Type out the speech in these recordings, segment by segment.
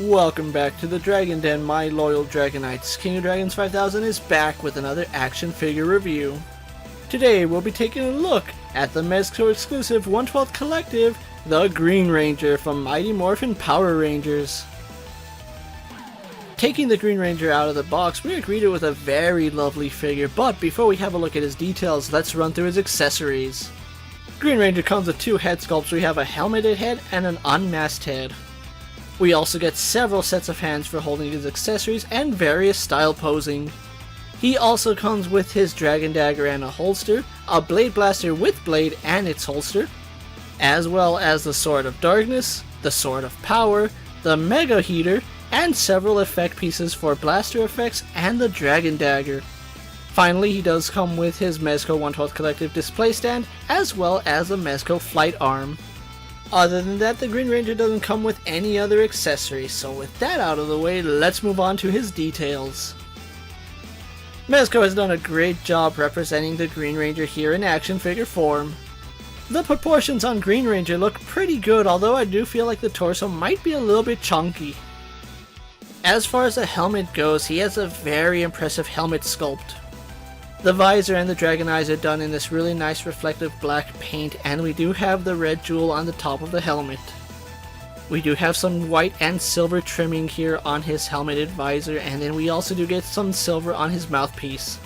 Welcome back to the Dragon Den, my loyal Dragonites. King of Dragons 5000 is back with another action figure review. Today we'll be taking a look at the Mezco exclusive 1/12 collective, the Green Ranger from Mighty Morphin Power Rangers. Taking the Green Ranger out of the box, we are greeted with a very lovely figure, but before we have a look at his details, let's run through his accessories. Green Ranger comes with two head sculpts. We have a helmeted head and an unmasked head. We also get several sets of hands for holding his accessories and various style posing. He also comes with his dragon dagger and a holster, a blade blaster with blade and its holster, as well as the sword of darkness, the sword of power, the mega heater, and several effect pieces for blaster effects and the dragon dagger. Finally, he does come with his Mezco 1/12 collective display stand, as well as the Mezco flight arm. Other than that, the Green Ranger doesn't come with any other accessories, so with that out of the way, let's move on to his details. Mezco has done a great job representing the Green Ranger here in action figure form. The proportions on Green Ranger look pretty good, although I do feel like the torso might be a little bit chunky. As far as the helmet goes, he has a very impressive helmet sculpt. The visor and the dragon eyes are done in this really nice reflective black paint, and we do have the red jewel on the top of the helmet. We do have some white and silver trimming here on his helmeted visor, and then we also do get some silver on his mouthpiece.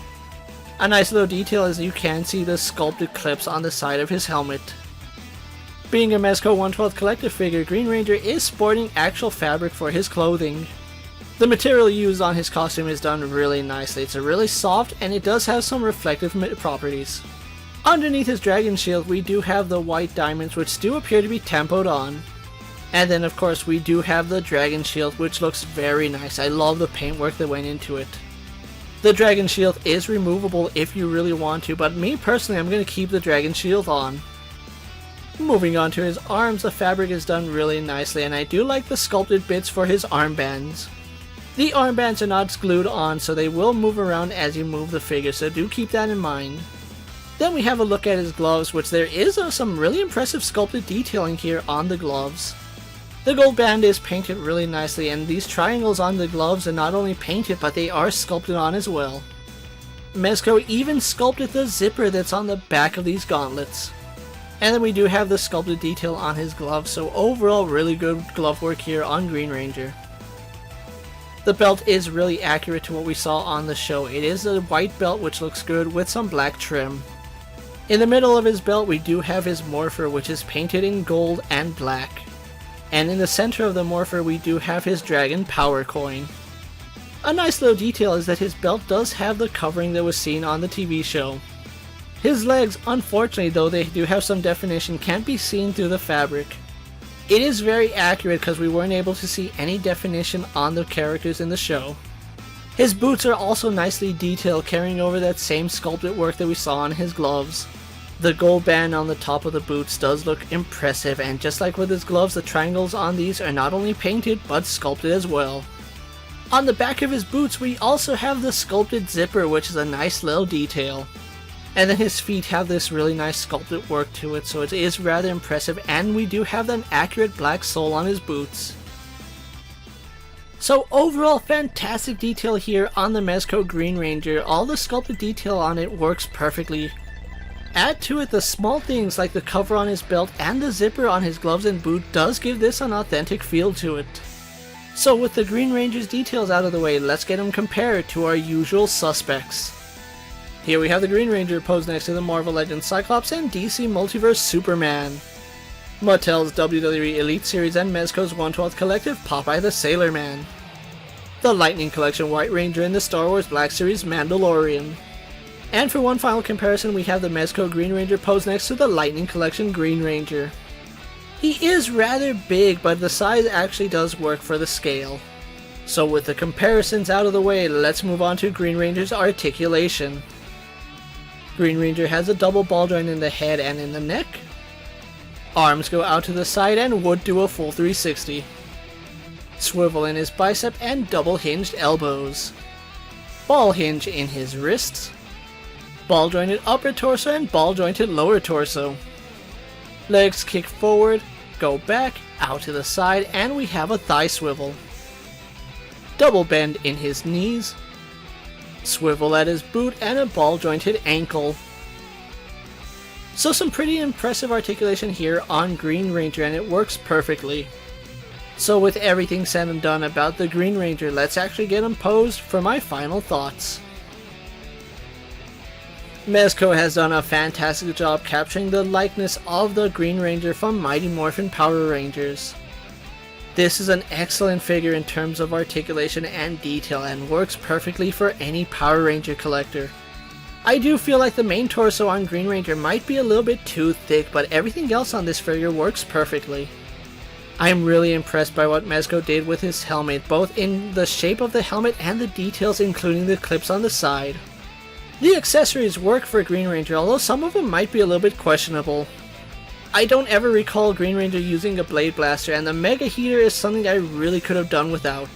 A nice little detail is you can see the sculpted clips on the side of his helmet. Being a Mezco 1/12 collective figure, Green Ranger is sporting actual fabric for his clothing. The material used on his costume is done really nicely. It's really soft and it does have some reflective properties. Underneath his dragon shield we do have the white diamonds, which do appear to be tempoed on. And then of course we do have the dragon shield, which looks very nice. I love the paintwork that went into it. The dragon shield is removable if you really want to, but me personally, I'm going to keep the dragon shield on. Moving on to his arms, the fabric is done really nicely, and I do like the sculpted bits for his armbands. The armbands are not glued on, so they will move around as you move the figure, so do keep that in mind. Then we have a look at his gloves, which there is some really impressive sculpted detailing here on the gloves. The gold band is painted really nicely, and these triangles on the gloves are not only painted, but they are sculpted on as well. Mezco even sculpted the zipper that's on the back of these gauntlets. And then we do have the sculpted detail on his gloves, so overall really good glove work here on Green Ranger. The belt is really accurate to what we saw on the show. It is a white belt which looks good with some black trim. In the middle of his belt we do have his morpher, which is painted in gold and black. And in the center of the morpher we do have his dragon power coin. A nice little detail is that his belt does have the covering that was seen on the TV show. His legs, unfortunately though they do have some definition, can't be seen through the fabric. It is very accurate because we weren't able to see any definition on the characters in the show. His boots are also nicely detailed, carrying over that same sculpted work that we saw on his gloves. The gold band on the top of the boots does look impressive, and just like with his gloves, the triangles on these are not only painted but sculpted as well. On the back of his boots we also have the sculpted zipper, which is a nice little detail. And then his feet have this really nice sculpted work to it, so it is rather impressive, and we do have an accurate black sole on his boots. So overall, fantastic detail here on the Mezco Green Ranger. All the sculpted detail on it works perfectly. Add to it the small things like the cover on his belt and the zipper on his gloves and boot does give this an authentic feel to it. So with the Green Ranger's details out of the way, let's get them compared to our usual suspects. Here we have the Green Ranger posed next to the Marvel Legends Cyclops and DC Multiverse Superman. Mattel's WWE Elite Series and Mezco's 1/12 collective Popeye the Sailor Man. The Lightning Collection White Ranger and the Star Wars Black Series Mandalorian. And for one final comparison, we have the Mezco Green Ranger posed next to the Lightning Collection Green Ranger. He is rather big, but the size actually does work for the scale. So with the comparisons out of the way, let's move on to Green Ranger's articulation. Green Ranger has a double ball joint in the head and in the neck. Arms go out to the side and would do a full 360. Swivel in his bicep and double hinged elbows. Ball hinge in his wrists. Ball jointed upper torso and ball jointed lower torso. Legs kick forward, go back, out to the side, and we have a thigh swivel. double bend in his knees, swivel at his boot, and a ball jointed ankle. So some pretty impressive articulation here on Green Ranger, and it works perfectly. So with everything said and done about the Green Ranger, let's actually get him posed for my final thoughts. Mezco has done a fantastic job capturing the likeness of the Green Ranger from Mighty Morphin Power Rangers. This is an excellent figure in terms of articulation and detail, and works perfectly for any Power Ranger collector. I do feel like the main torso on Green Ranger might be a little bit too thick, but everything else on this figure works perfectly. I am really impressed by what Mezco did with his helmet, both in the shape of the helmet and the details, including the clips on the side. The accessories work for Green Ranger, although some of them might be a little bit questionable. I don't ever recall Green Ranger using a blade blaster, and the mega heater is something I really could have done without.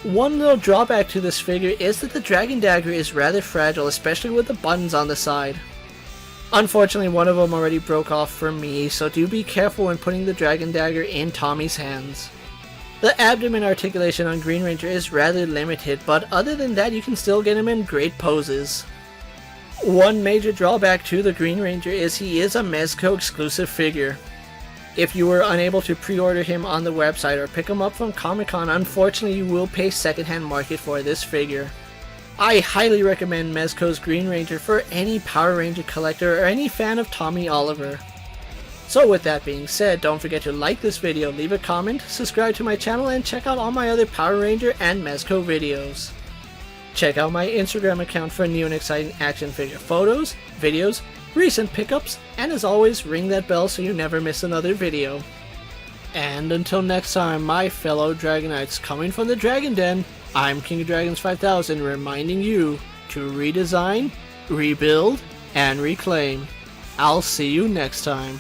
One little drawback to this figure is that the Dragon Dagger is rather fragile, especially with the buttons on the side. Unfortunately, one of them already broke off for me, so do be careful when putting the Dragon Dagger in Tommy's hands. The abdomen articulation on Green Ranger is rather limited, but other than that you can still get him in great poses. One major drawback to the Green Ranger is he is a Mezco exclusive figure. If you were unable to pre-order him on the website or pick him up from Comic-Con, unfortunately you will pay secondhand market for this figure. I highly recommend Mezco's Green Ranger for any Power Ranger collector or any fan of Tommy Oliver. So with that being said, don't forget to like this video, leave a comment, subscribe to my channel, and check out all my other Power Ranger and Mezco videos. Check out my Instagram account for new and exciting action figure photos, videos, recent pickups, and as always, ring that bell so you never miss another video. And until next time, my fellow Dragonites, coming from the Dragon Den, I'm KingofDragons 5000, reminding you to redesign, rebuild, and reclaim. I'll see you next time.